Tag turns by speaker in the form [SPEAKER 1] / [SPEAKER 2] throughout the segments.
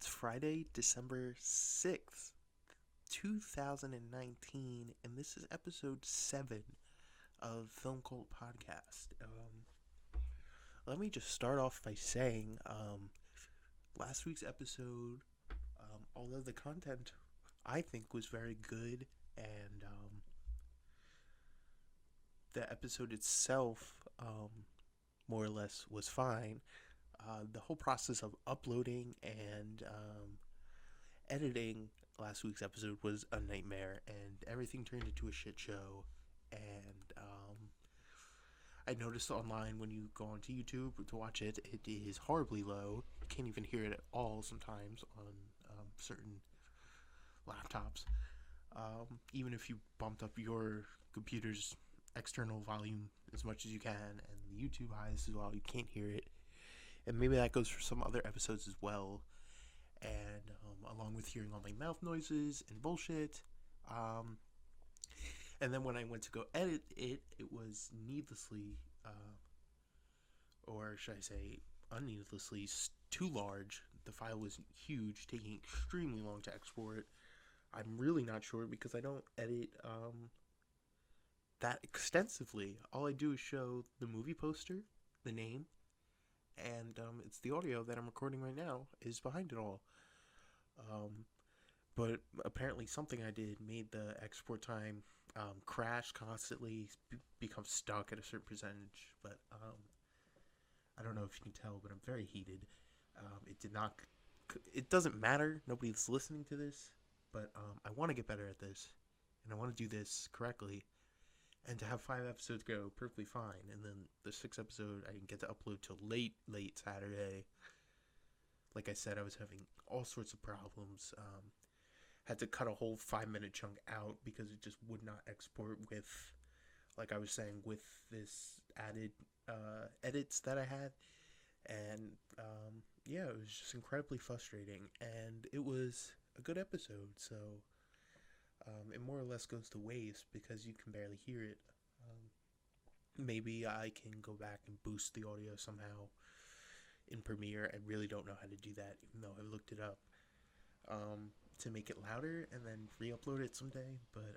[SPEAKER 1] It's Friday, December 6th, 2019, and this is episode 7 of Film Cult Podcast. Let me just start off by saying last week's episode, although the content I think was very good, and the episode itself more or less was fine, the whole process of uploading and editing last week's episode was a nightmare, and everything turned into a shit show. And I noticed online when you go onto YouTube to watch it, it is horribly low. You can't even hear it at all sometimes on certain laptops. Even if you bumped up your computer's external volume as much as you can, and the YouTube highs as well, you can't hear it. And maybe that goes for some other episodes as well. And along with hearing all my mouth noises and bullshit. And then when I went to go edit it, it was needlessly, or should I say, unneedlessly, too large. The file was huge, taking extremely long to export. I'm really not sure because I don't edit that extensively. All I do is show the movie poster, the name, and it's the audio that I'm recording right now is behind it all. But apparently something I did made the export time crash constantly, become stuck at a certain percentage. But I don't know if you can tell, but I'm very heated. It did not. It doesn't matter. Nobody's listening to this, but I want to get better at this, and I want to do this correctly, and to have 5 episodes go perfectly fine, and then the 6th episode I didn't get to upload till late Saturday. Like I said, I was having all sorts of problems. Had to cut a whole 5-minute chunk out because it just would not export with, like I was saying, with this added edits that I had. And yeah, it was just incredibly frustrating. And it was a good episode, so it more or less goes to waste because you can barely hear it. Maybe I can go back and boost the audio somehow in Premiere. I really don't know how to do that, even though I looked it up. To make it louder and then re-upload it someday. But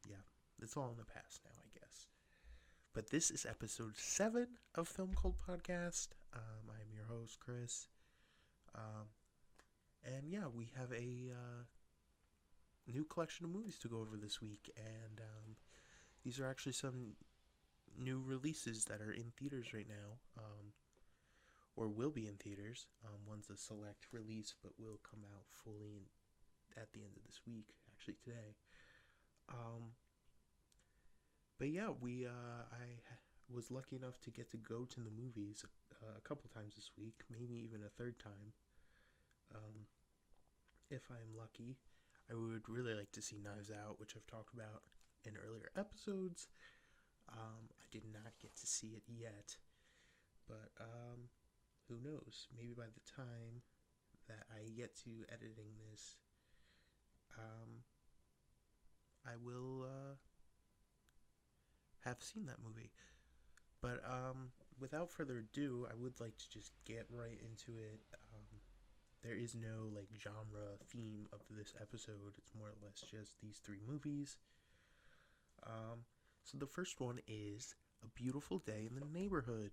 [SPEAKER 1] yeah, it's all in the past now, I guess. But this is episode 7 of Film Cult Podcast. I'm your host, Chris. And yeah, we have a new collection of movies to go over this week. And these are actually some new releases that are in theaters right now. Or will be in theaters. One's a select release, but will come out fully at the end of this week, actually today. But yeah, I was lucky enough to get to go to the movies a couple times this week, maybe even a third time. If I'm lucky, I would really like to see Knives Out, which I've talked about in earlier episodes. I did not get to see it yet, but who knows? Maybe by the time that I get to editing this, I will have seen that movie. But without further ado, I would like to just get right into it. There is no like genre theme of this episode. It's more or less just these 3 movies. So the first one is A Beautiful Day in the Neighborhood,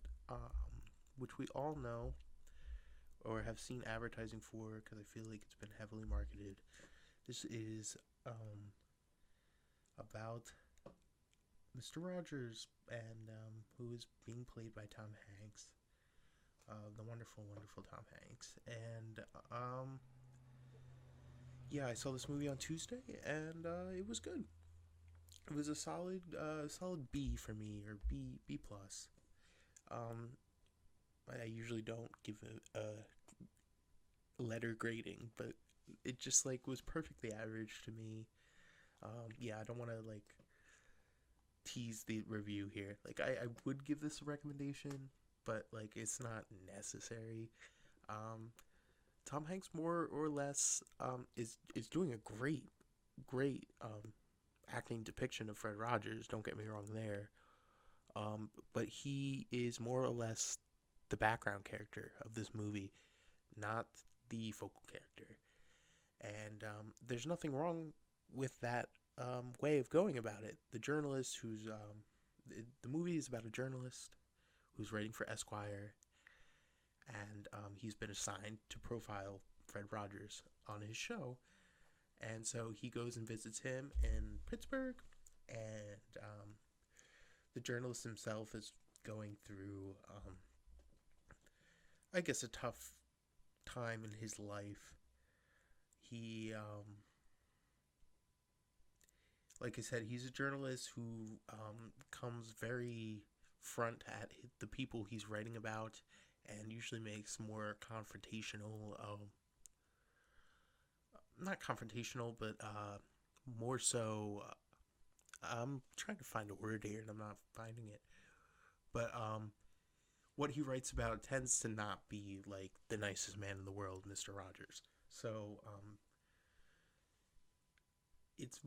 [SPEAKER 1] which we all know or have seen advertising for because I feel like it's been heavily marketed. This is about Mr. Rogers, and who is being played by Tom Hanks, the wonderful, wonderful Tom Hanks. And yeah, I saw this movie on Tuesday, and it was good. It was a solid B for me, or B plus. I usually don't give a letter grading, but it just like was perfectly average to me. Yeah, I don't want to like tease the review here. Like I would give this a recommendation, but like it's not necessary. Tom Hanks more or less is doing a great acting depiction of Fred Rogers. Don't get me wrong there. But he is more or less the background character of this movie, not the focal character. And there's nothing wrong with that way of going about it. The journalist who's the movie is about a journalist who's writing for Esquire, and he's been assigned to profile Fred Rogers on his show. And so he goes and visits him in Pittsburgh, and the journalist himself is going through, I guess, a tough time in his life. He, like I said, he's a journalist who comes very front at the people he's writing about, and usually makes more confrontational, not confrontational, but more so. I'm trying to find a word here, and I'm not finding it. But what he writes about tends to not be like the nicest man in the world, Mr. Rogers. So it's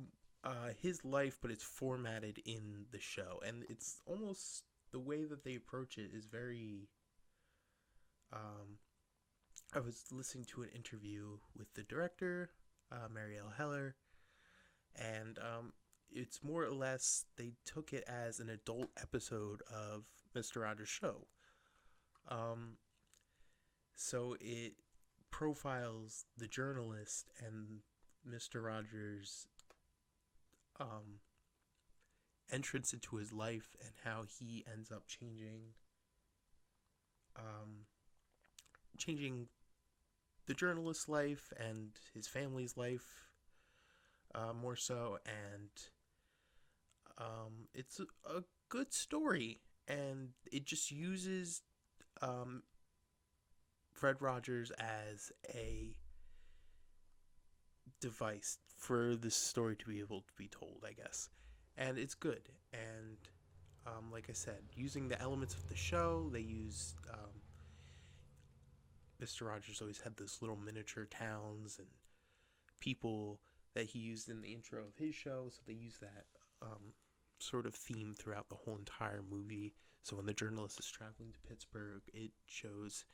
[SPEAKER 1] his life, but it's formatted in the show, and it's almost the way that they approach it is very. I was listening to an interview with the director, Marielle Heller, and it's more or less they took it as an adult episode of Mr. Rogers' show. So it profiles the journalist and Mr. Rogers' entrance into his life and how he ends up changing the journalist's life and his family's life, more so, and it's a good story, and it just uses Fred Rogers as a device for this story to be able to be told, I guess. And it's good. And like I said, using the elements of the show, they use Mr. Rogers always had those little miniature towns and people that he used in the intro of his show, so they use that sort of theme throughout the whole entire movie. So when the journalist is traveling to Pittsburgh, it shows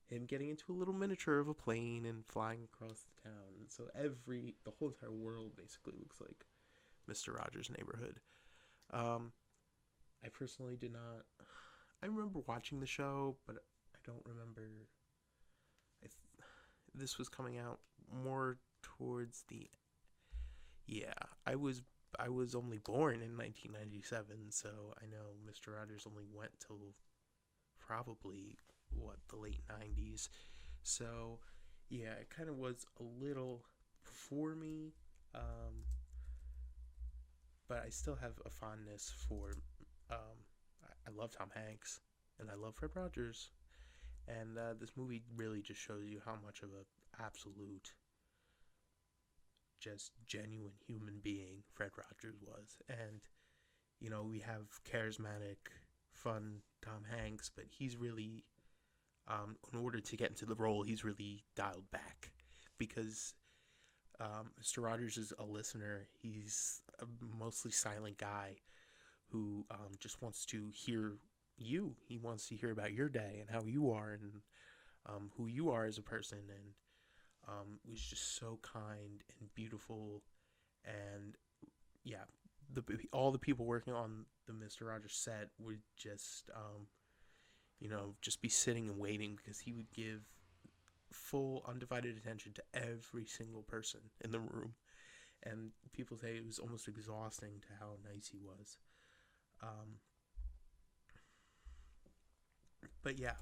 [SPEAKER 1] him getting into a little miniature of a plane and flying across the town. And so the whole entire world basically looks like Mr. Rogers' neighborhood. I personally did not. I remember watching the show, but I don't remember. This was coming out more towards the. Yeah, I was only born in 1997, so I know Mr. Rogers only went till probably the late 90s. So yeah, it kind of was a little before me, but I still have a fondness for. I love Tom Hanks and I love Fred Rogers, and this movie really just shows you how much of an absolute, just genuine human being Fred Rogers was. And we have charismatic, fun Tom Hanks, but he's really, in order to get into the role, he's really dialed back, because Mr. Rogers is a listener. He's a mostly silent guy who just wants to hear you. He wants to hear about your day and how you are, and who you are as a person, and was just so kind and beautiful. And yeah, all the people working on the Mr. Rogers set would just just be sitting and waiting, because he would give full undivided attention to every single person in the room, and people say it was almost exhausting to how nice he was. But yeah,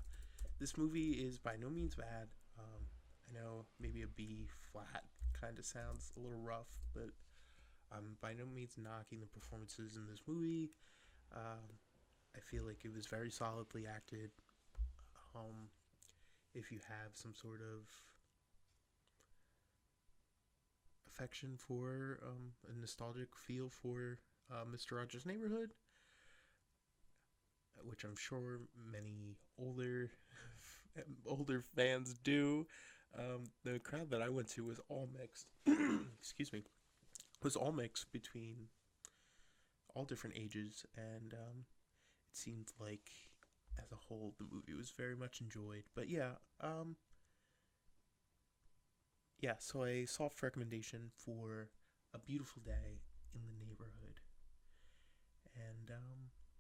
[SPEAKER 1] this movie is by no means bad. I know maybe a B flat kind of sounds a little rough, but I'm by no means knocking the performances in this movie. I feel like it was very solidly acted. If you have some sort of affection for a nostalgic feel for Mr. Rogers' Neighborhood, which I'm sure many older fans do. The crowd that I went to was all mixed. Excuse me. Was all mixed between all different ages, and it seemed like as a whole the movie was very much enjoyed. But yeah, Yeah, so a soft recommendation for A Beautiful Day in the Neighborhood. And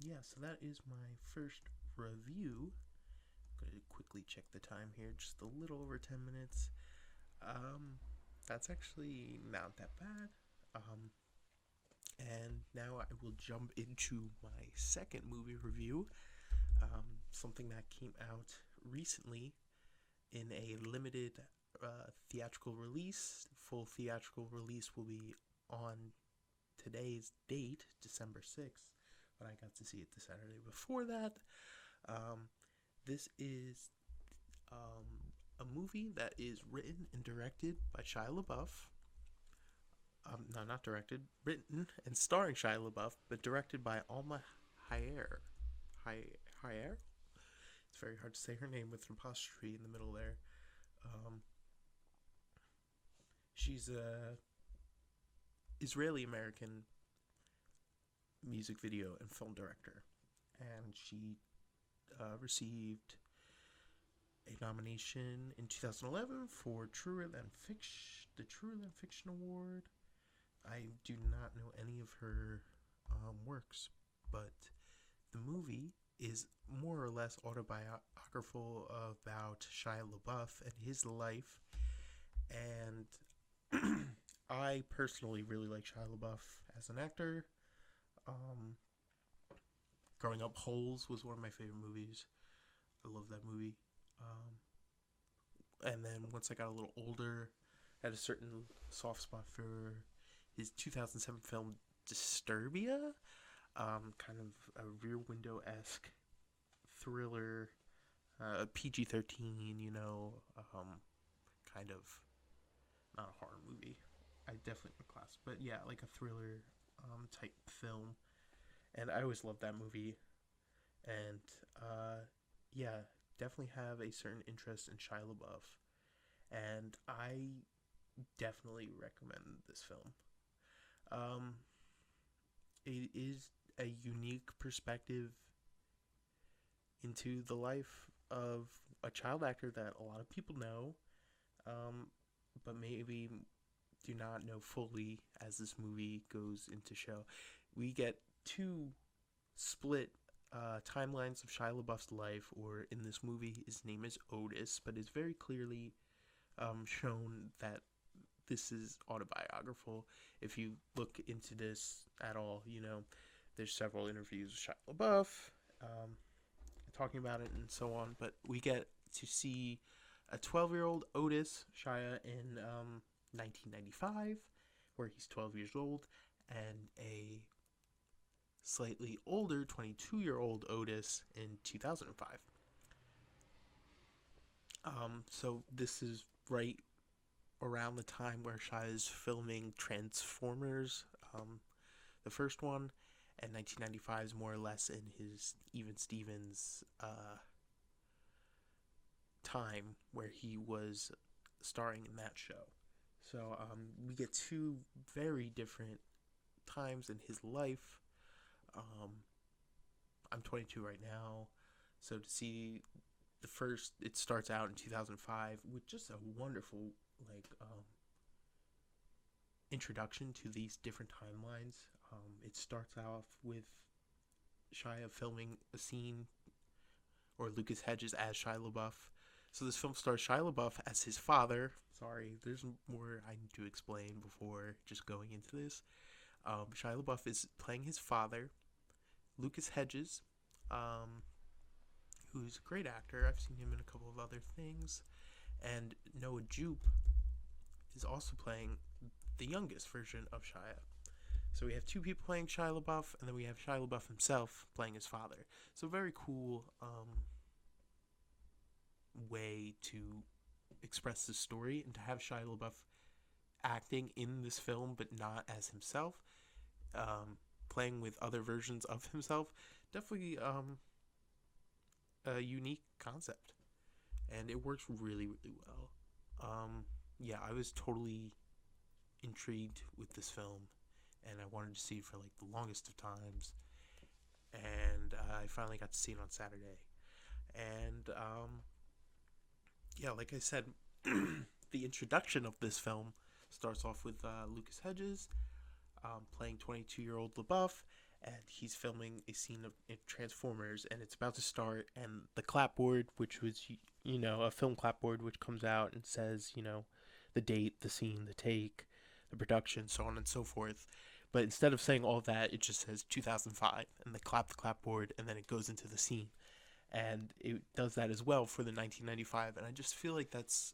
[SPEAKER 1] yeah, so that is my first review. I'm going to quickly check the time here, just a little over 10 minutes. Um, that's actually not that bad. Um, and now I will jump into my second movie review. Something that came out recently in a limited theatrical release. Full theatrical release will be on today's date, December 6th, but I got to see it the Saturday before that. Um, this is a movie that is written and directed by Shia LaBeouf. No, not directed. Written and starring Shia LaBeouf, but directed by Alma Hayek. Hayek? It's very hard to say her name with an apostrophe in the middle there. Um, she's a Israeli American music video and film director, and she received a nomination in 2011 for the Truer Than Fiction Award. I do not know any of her works, but the movie is more or less autobiographical about Shia LaBeouf and his life. And I personally really like Shia LaBeouf as an actor. Um, Growing up, Holes was one of my favorite movies. I love that movie. And then once I got a little older, I had a certain soft spot for his 2007 film Disturbia, kind of a Rear Window-esque thriller, PG-13, kind of not a horror movie. I definitely would class, but yeah, like a thriller type film, and I always loved that movie. And yeah, definitely have a certain interest in Shia LaBeouf, and I definitely recommend this film. Um, it is a unique perspective into the life of a child actor that a lot of people know, um, but maybe do not know fully as this movie goes into show. We get two split timelines of Shia LaBeouf's life, or in this movie, his name is Otis, but it's very clearly shown that this is autobiographical. If you look into this at all, there's several interviews with Shia LaBeouf talking about it and so on, but we get to see a 12-year-old Otis Shia in 1995, where he's 12 years old, and a slightly older 22-year-old Otis in 2005. So this is right around the time where Shia is filming Transformers, the first one, and 1995 is more or less in his Even Stevens time where he was starring in that show. So we get two very different times in his life. I'm 22 right now, so to see it starts out in 2005 with just a wonderful introduction to these different timelines. It starts off with Shia filming a scene, or Lucas Hedges as Shia LaBeouf. So this film stars Shia LaBeouf as his father. Sorry, there's more I need to explain before just going into this. Shia LaBeouf is playing his father, Lucas Hedges, who's a great actor. I've seen him in a couple of other things. And Noah Jupe is also playing the youngest version of Shia. So we have two people playing Shia LaBeouf, and then we have Shia LaBeouf himself playing his father. So very cool way to express the story, and to have Shia LaBeouf acting in this film but not as himself, playing with other versions of himself, definitely a unique concept, and it works really, really well. Yeah, I was totally intrigued with this film, and I wanted to see it for like the longest of times, and I finally got to see it on Saturday. And yeah, like I said, the introduction of this film starts off with Lucas Hedges playing 22-year-old LaBeouf, and he's filming a scene of Transformers, and it's about to start, and the clapboard, which was, a film clapboard, which comes out and says, the date, the scene, the take, the production, so on and so forth. But instead of saying all that, it just says 2005, and they clap the clapboard, and then it goes into the scene. And it does that as well for the 1995, and I just feel like that's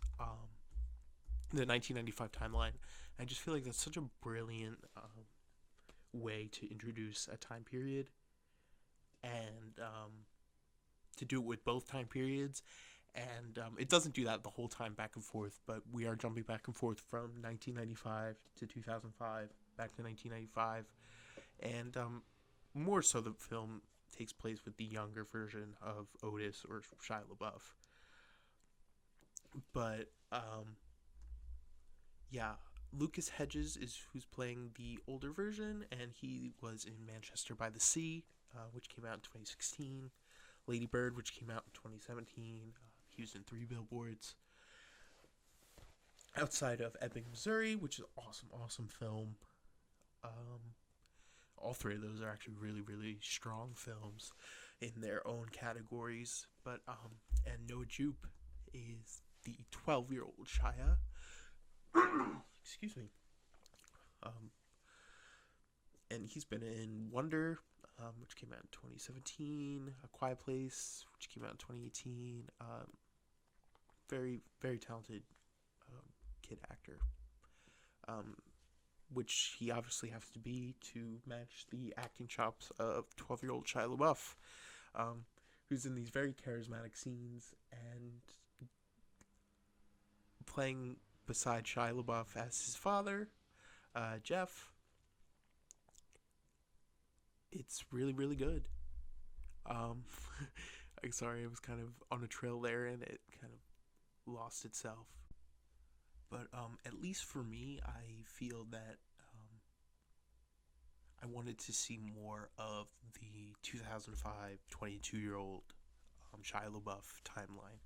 [SPEAKER 1] the 1995 timeline. I just feel like that's such a brilliant way to introduce a time period, and to do it with both time periods. And it doesn't do that the whole time back and forth, but we are jumping back and forth from 1995 to 2005, back to 1995. And more so, the film takes place with the younger version of Otis or Shia LaBeouf. But, yeah, Lucas Hedges is who's playing the older version, and he was in Manchester by the Sea, which came out in 2016. Lady Bird, which came out in 2017. He was in 3 Billboards. Outside of Ebbing, Missouri, which is an awesome film. All 3 of those are actually really, really strong films in their own categories. But and Noah Jupe is the 12-year-old Shia. Excuse me. And he's been in Wonder, which came out in 2017. A Quiet Place, which came out in 2018. Very, very talented kid actor, which he obviously has to be to match the acting chops of 12-year-old Shia LaBeouf, who's in these very charismatic scenes and playing beside Shia LaBeouf as his father, Jeff. It's really, really good. I'm sorry, I was kind of on a trail there and it kind of lost itself. But at least for me, I feel that I wanted to see more of the 2005 22-year-old Shia LaBeouf timeline.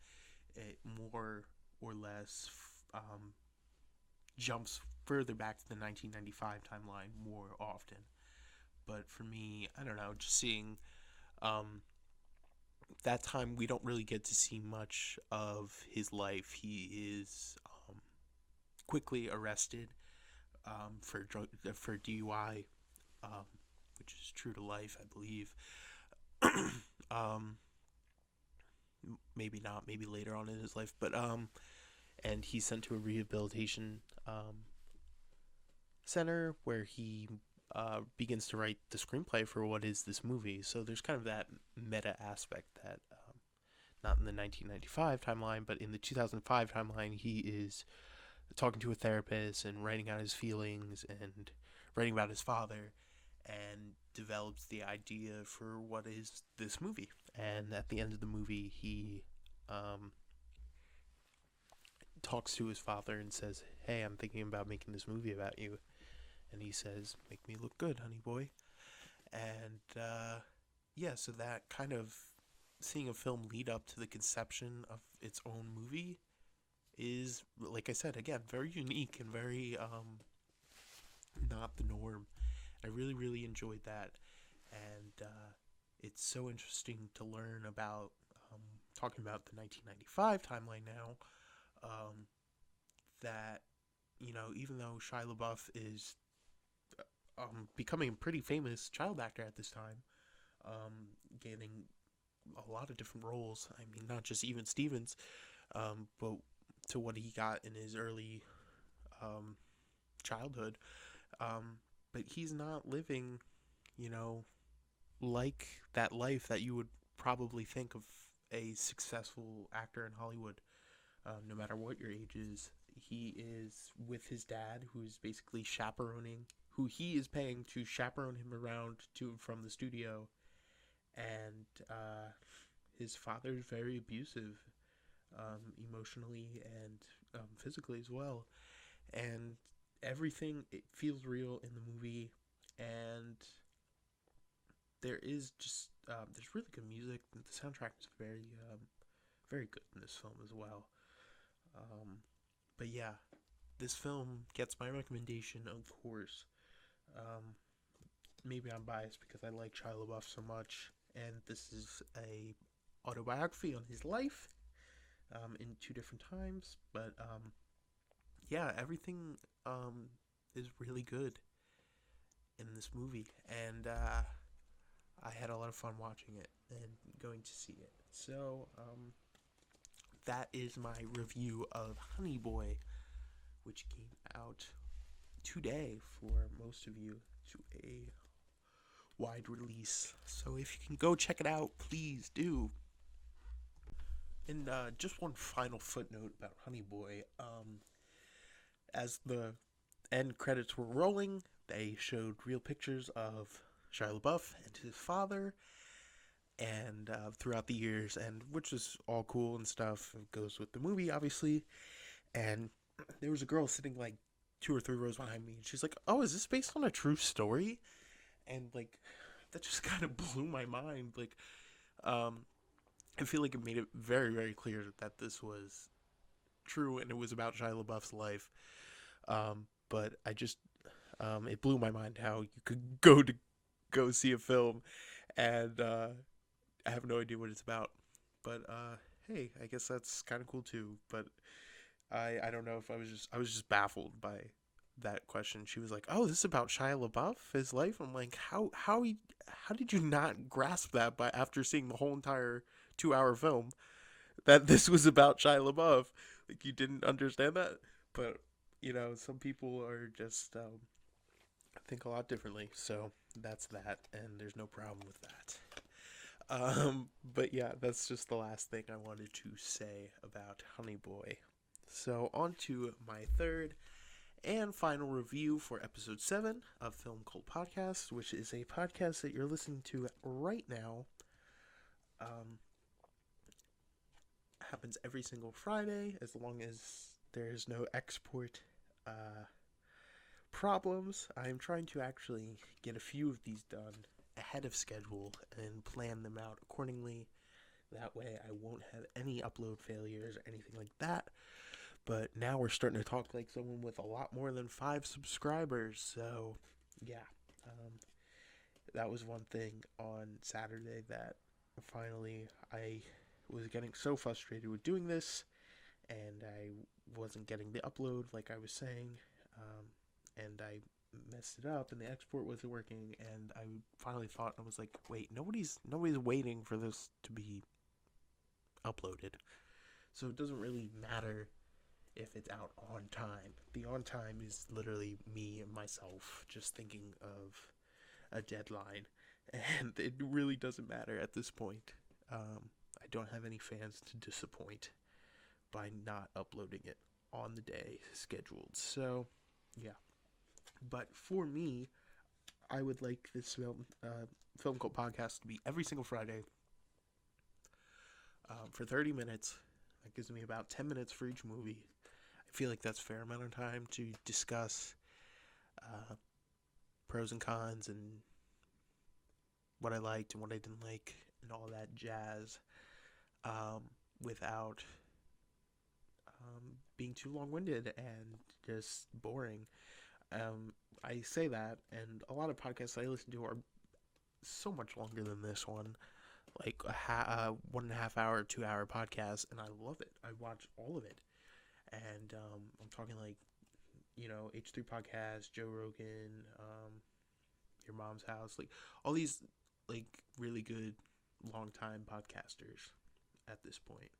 [SPEAKER 1] It more or less jumps further back to the 1995 timeline more often. But for me, I don't know, just seeing that time, we don't really get to see much of his life. He is quickly arrested for DUI, which is true to life, I believe. Maybe not, maybe later on in his life, but and he's sent to a rehabilitation center where he begins to write the screenplay for what is this movie. So there's kind of that meta aspect that not in the 1995 timeline, but in the 2005 timeline, he is talking to a therapist and writing out his feelings and writing about his father, and develops the idea for what is this movie. And at the end of the movie, he talks to his father and says, "Hey, I'm thinking about making this movie about you." And he says, "Make me look good, honey boy." And yeah, so that kind of seeing a film lead up to the conception of its own movie is, like I said, again, very unique and very not the norm. I really, really enjoyed that. And it's so interesting to learn about, talking about the 1995 timeline now, that, even though Shia LaBeouf is becoming a pretty famous child actor at this time, getting a lot of different roles. I mean, not just Even Stevens, but to what he got in his early childhood. But he's not living, like that life that you would probably think of a successful actor in Hollywood, no matter what your age is. He is with his dad, who's basically who he is paying to chaperone him around to and from the studio. And his father is very abusive, emotionally and physically as well. And everything, it feels real in the movie. And there is just there's really good music. The soundtrack is very very good in this film as well. But yeah, this film gets my recommendation, of course. Um, Maybe I'm biased because I like Shia LaBeouf so much, and this is a autobiography on his life, in two different times. But yeah, everything is really good in this movie, and I had a lot of fun watching it and going to see it. So that is my review of Honey Boy, which came out today for most of you to a wide release. So if you can go check it out, please do. And just one final footnote about Honey Boy. As the end credits were rolling, they showed real pictures of Shia LaBeouf and his father, and throughout the years, and which is all cool and stuff. It goes with the movie, obviously. And there was a girl sitting like 2 or 3 rows behind me, and she's like, "Oh, is this based on a true story?" And like, that just kind of blew my mind. Like, I feel like it made it very, very clear that this was true and it was about Shia LaBeouf's life. But I just, it blew my mind how you could go see a film and I have no idea what it's about. But hey, I guess that's kind of cool too. But I don't know if I was just baffled by that question. She was like, "Oh, this is about Shia LaBeouf, his life." I'm like, how did you not grasp that by after seeing the whole entire 2 hour film that this was about Shia LaBeouf? Like, you didn't understand that? But some people are just think a lot differently. So that's that, and there's no problem with that. But yeah, that's just the last thing I wanted to say about Honey Boy. So on to my third and final review for episode 7 of Film Cult Podcast, which is a podcast that you're listening to right now. Happens every single Friday, as long as there's no export problems. I'm trying to actually get a few of these done ahead of schedule and plan them out accordingly. That way I won't have any upload failures or anything like that. But now we're starting to talk like someone with a lot more than 5 subscribers. So, yeah. That was one thing on Saturday that finally I was getting so frustrated with doing this. And I wasn't getting the upload like I was saying. And I messed it up and the export wasn't working. And I finally thought, I was like, wait, nobody's waiting for this to be uploaded. So it doesn't really matter if it's out on time. The on time is literally me and myself just thinking of a deadline, and it really doesn't matter at this point. I don't have any fans to disappoint by not uploading it on the day scheduled. So, yeah. But for me, I would like this Film Cult Podcast to be every single Friday for 30 minutes. That gives me about 10 minutes for each movie. I feel like that's a fair amount of time to discuss pros and cons and what I liked and what I didn't like and all that jazz without being too long-winded and just boring. I say that, and a lot of podcasts I listen to are so much longer than this one, like a 1.5 hour, 2 hour podcast, and I love it. I watch all of it. And I'm talking like, H3 Podcast, Joe Rogan, Your Mom's House, like all these like really good long-time podcasters at this point.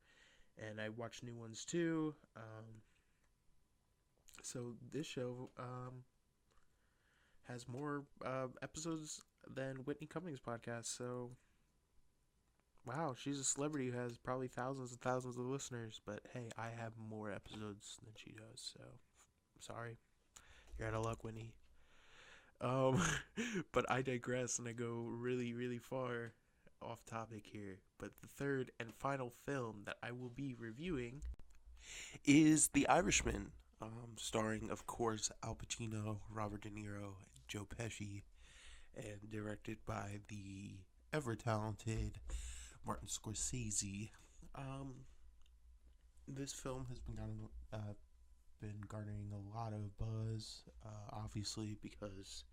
[SPEAKER 1] And I watch new ones too. So this show has more episodes than Whitney Cummings' podcast. So, wow, she's a celebrity who has probably thousands and thousands of listeners. But hey, I have more episodes than she does. So, sorry. You're out of luck, Whitney. But I digress and I go really, really far off topic here. But the third and final film that I will be reviewing is The Irishman, starring, of course, Al Pacino, Robert De Niro, and Joe Pesci, and directed by the ever-talented Martin Scorsese. This film has been gotten been garnering a lot of buzz, obviously because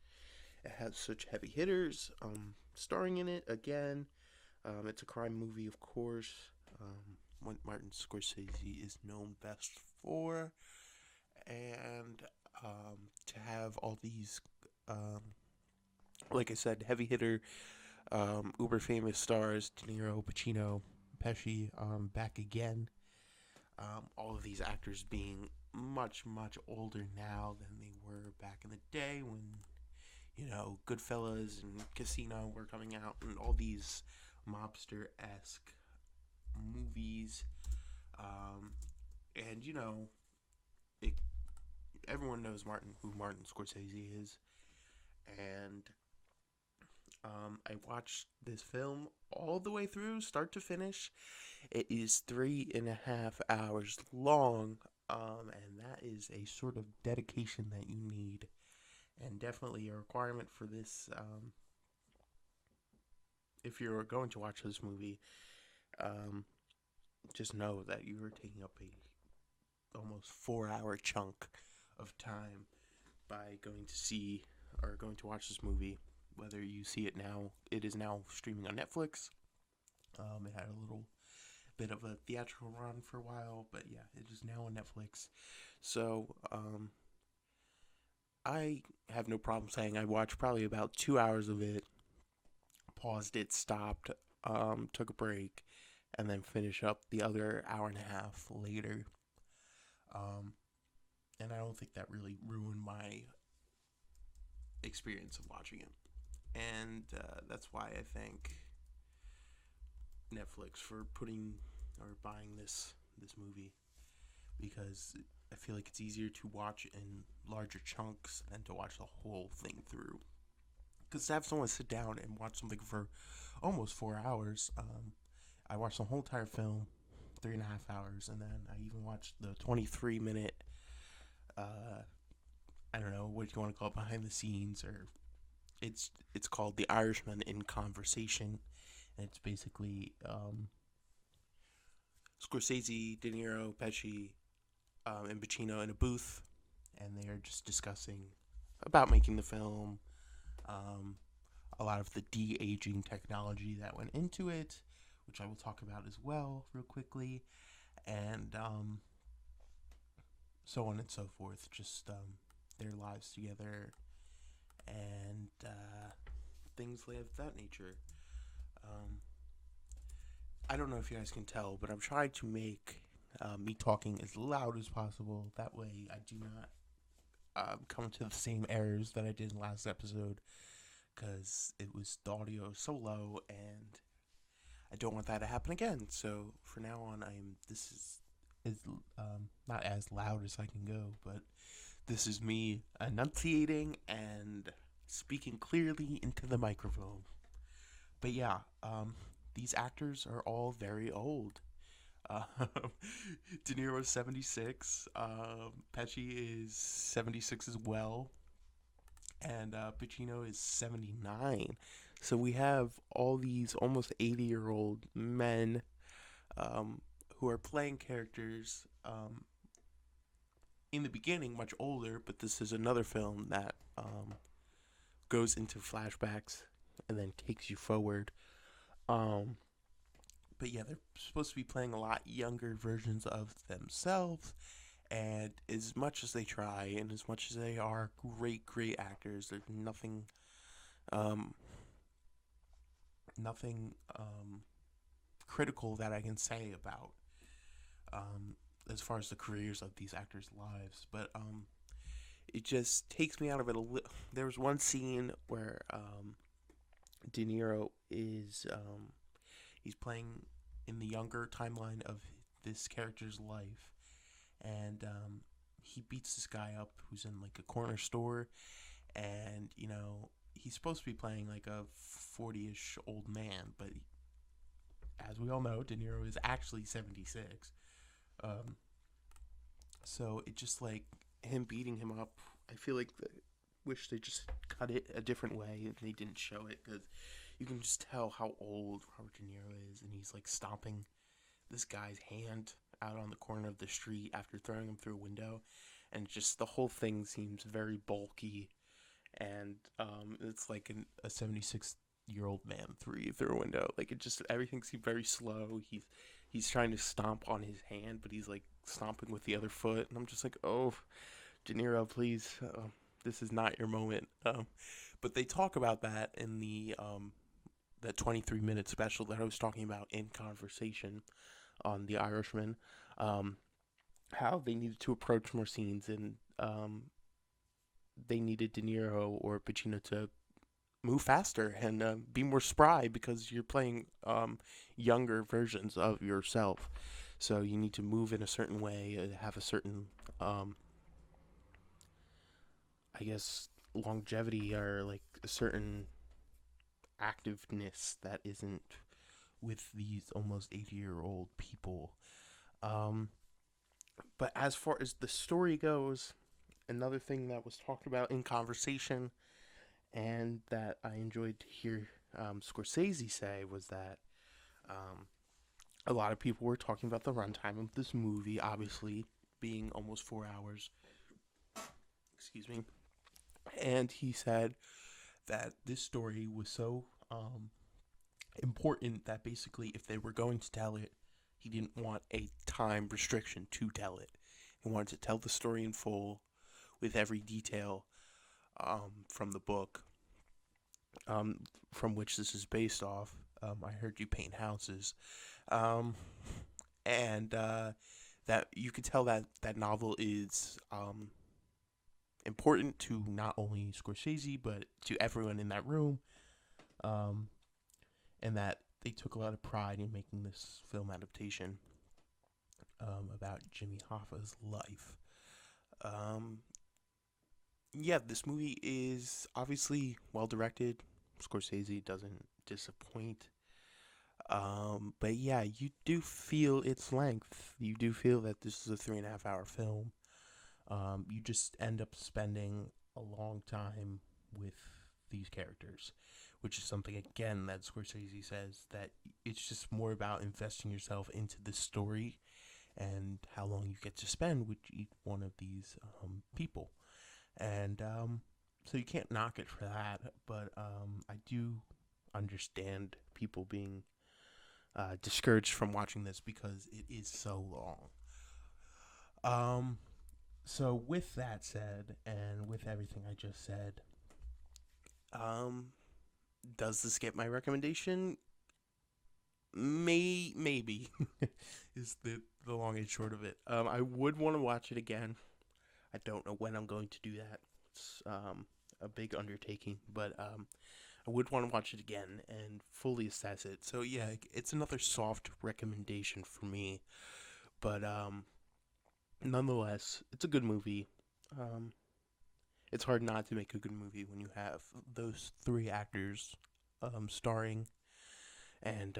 [SPEAKER 1] it has such heavy hitters starring in it again. It's a crime movie, of course. What Martin Scorsese is known best for, and to have all these, like I said, heavy hitter, uber famous stars, De Niro, Pacino, Pesci, back again. All of these actors being much, much older now than they were back in the day when, Goodfellas and Casino were coming out, and all these mobster-esque movies. And, it, everyone knows who Martin Scorsese is. And I watched this film all the way through, start to finish. It is 3.5 hours long, and that is a sort of dedication that you need, and definitely a requirement for this. If you're going to watch this movie, just know that you are taking up a almost 4-hour chunk of time by going to see or going to watch this movie. Whether you see it now, it is now streaming on Netflix. It had a little bit of a theatrical run for a while, but yeah, it is now on Netflix. So, I have no problem saying I watched probably about 2 hours of it, paused it, stopped, took a break, and then finish up the other hour and a half later. And I don't think that really ruined my experience of watching it. And that's why I thank Netflix for putting or buying this movie, because I feel like it's easier to watch in larger chunks than to watch the whole thing through. Because to have someone sit down and watch something for almost 4 hours, I watched the whole entire film, 3.5 hours, and then I even watched the 23-minute, I don't know what you want to call it, behind the scenes, or it's called The Irishman in Conversation, and it's basically Scorsese, De Niro, Pesci, and Pacino in a booth, and they are just discussing about making the film, a lot of the de-aging technology that went into it, which I will talk about as well real quickly, and so on and so forth, just their lives together, and things of that nature. I don't know if you guys can tell, but I'm trying to make me talking as loud as possible. That way I do not come to the same errors that I did in last episode, because the audio is so low, and I don't want that to happen again. So for now on, this is not as loud as I can go, but this is me enunciating and speaking clearly into the microphone. But yeah, these actors are all very old. De Niro is 76. Pesci is 76 as well. And Pacino is 79. So we have all these almost 80-year-old men who are playing characters in the beginning much older, but this is another film that goes into flashbacks and then takes you forward. But yeah, they're supposed to be playing a lot younger versions of themselves, and as much as they try and as much as they are great actors, there's nothing critical that I can say about as far as the careers of these actors' lives. But it just takes me out of it a little. There was one scene where De Niro is he's playing in the younger timeline of this character's life, and he beats this guy up who's in like a corner store, and he's supposed to be playing like a 40-ish old man, but as we all know, De Niro is actually 76. So it just like him beating him up, I feel like wish they just cut it a different way and they didn't show it, because you can just tell how old Robert De Niro is, and he's like stomping this guy's hand out on the corner of the street after throwing him through a window, and just the whole thing seems very bulky, and it's like a 76-year-old man through a window. Like, it just, everything seemed very slow. He's trying to stomp on his hand, but he's like stomping with the other foot, and I'm just like, oh, De Niro, please, this is not your moment. But they talk about that in that 23-minute special that I was talking about in conversation on The Irishman, how they needed to approach more scenes, and they needed De Niro or Pacino to move faster and be more spry, because you're playing younger versions of yourself. So you need to move in a certain way, have a certain, I guess, longevity, or like a certain activeness that isn't with these almost 80-year-old people. But as far as the story goes, another thing that was talked about in conversation and that I enjoyed to hear Scorsese say was that a lot of people were talking about the runtime of this movie, obviously being almost 4 hours. Excuse me. And he said that this story was so important that basically, if they were going to tell it, he didn't want a time restriction to tell it. He wanted to tell the story in full with every detail from the book, from which this is based off. I Heard You Paint Houses. And that you could tell that that novel is important to not only Scorsese, but to everyone in that room. And that they took a lot of pride in making this film adaptation about Jimmy Hoffa's life. Yeah, this movie is obviously well directed. Scorsese doesn't disappoint. But yeah, you do feel its length. You do feel that this is a 3.5 hour film. You just end up spending a long time with these characters, which is something, again, that Scorsese says, that it's just more about investing yourself into the story and how long you get to spend with each one of these people. And so you can't knock it for that, but I do understand people being discouraged from watching this because it is so long. So with that said, and with everything I just said, does this get my recommendation? Maybe is the long and short of it. I would want to watch it again. I don't know when I'm going to do that. It's a big undertaking, but I would want to watch it again and fully assess it. So yeah, it's another soft recommendation for me, but nonetheless, it's a good movie. It's hard not to make a good movie when you have those three actors starring, and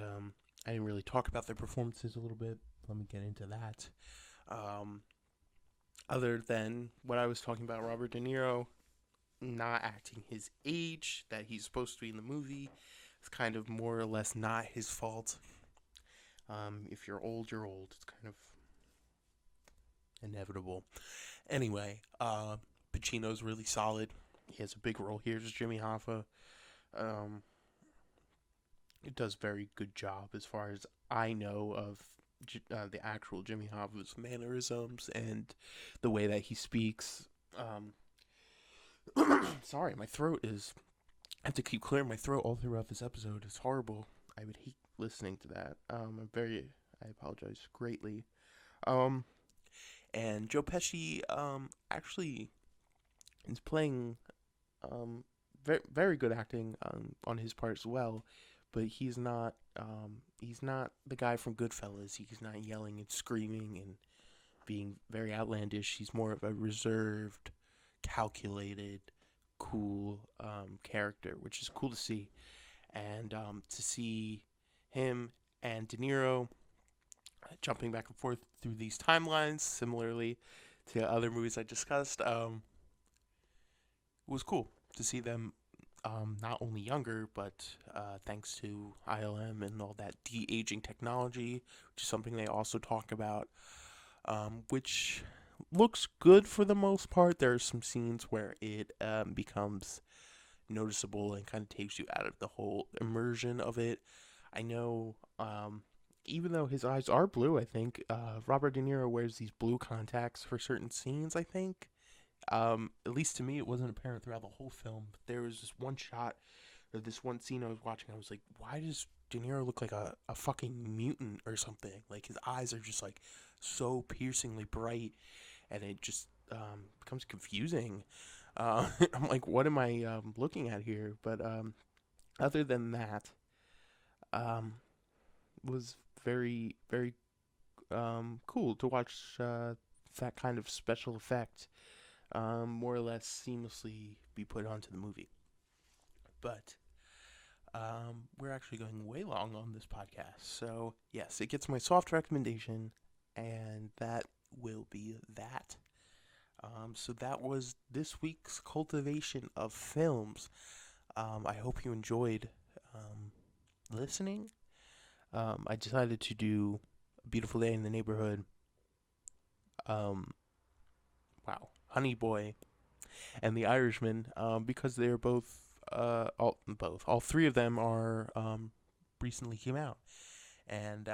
[SPEAKER 1] I didn't really talk about their performances a little bit. Let me get into that. Other than what I was talking about, Robert De Niro not acting his age that he's supposed to be in the movie. It's kind of more or less not his fault. If you're old, you're old. It's kind of inevitable. Anyway, Pacino's really solid. He has a big role here as Jimmy Hoffa. It does a very good job as far as I know of the actual Jimmy Hoffa's mannerisms and the way that he speaks. Sorry, my throat is... I have to keep clearing my throat all throughout this episode. It's horrible. I would hate listening to that. I apologize greatly. And Joe Pesci actually is playing very, very good acting on his part as well. But he's not the guy from Goodfellas. He's not yelling and screaming and being very outlandish. He's more of a reserved, calculated, cool character, which is cool to see. And to see him and De Niro jumping back and forth through these timelines, similarly to other movies I discussed, it was cool to see them not only younger, but thanks to ILM and all that de-aging technology, which is something they also talk about, which looks good for the most part. There are some scenes where it becomes noticeable and kind of takes you out of the whole immersion of it. I know, even though his eyes are blue, I think Robert De Niro wears these blue contacts for certain scenes. I think, at least to me, it wasn't apparent throughout the whole film. But there was this one shot or this one scene I was watching. I was like, why does De Niro look like a fucking mutant or something? Like his eyes are just like so piercingly bright, and it just becomes confusing. I'm like, what am I looking at here? But other than that, um, was very very cool to watch that kind of special effect more or less seamlessly be put onto the movie. But we're actually going way long on this podcast, so yes, it gets my soft recommendation, and that will be that. So that was this week's cultivation of films. I hope you enjoyed listening. I decided to do A Beautiful Day in the Neighborhood, um, wow, Honey Boy, and The Irishman, because they're both, all three of them are recently came out, and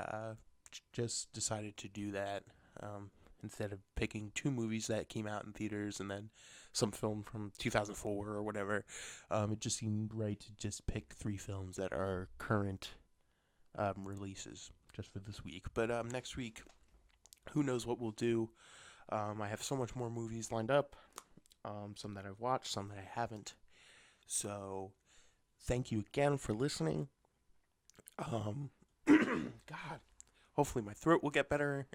[SPEAKER 1] just decided to do that. Instead of picking two movies that came out in theaters and then some film from 2004 or whatever, it just seemed right to just pick three films that are current releases just for this week. But next week, who knows what we'll do. I have so much more movies lined up, some that I've watched, some that I haven't. So thank you again for listening. God. Hopefully my throat will get better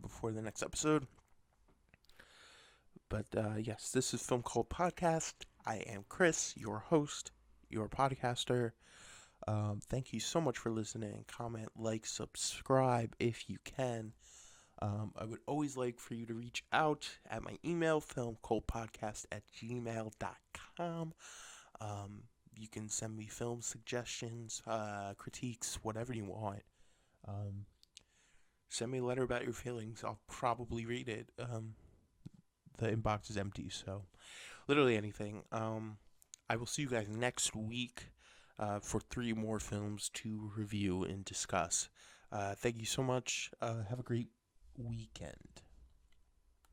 [SPEAKER 1] before the next episode. But yes, this is Film Cult Podcast. I am Chris, your host, your podcaster. Thank you so much for listening. Comment, like, subscribe if you can. I would always like for you to reach out at my email, filmcultpodcast@gmail.com. You can send me film suggestions, critiques, whatever you want. Send me a letter about your feelings. I'll probably read it. The inbox is empty, so literally anything. I will see you guys next week for 3 more films to review and discuss. Thank you so much. Have a great weekend.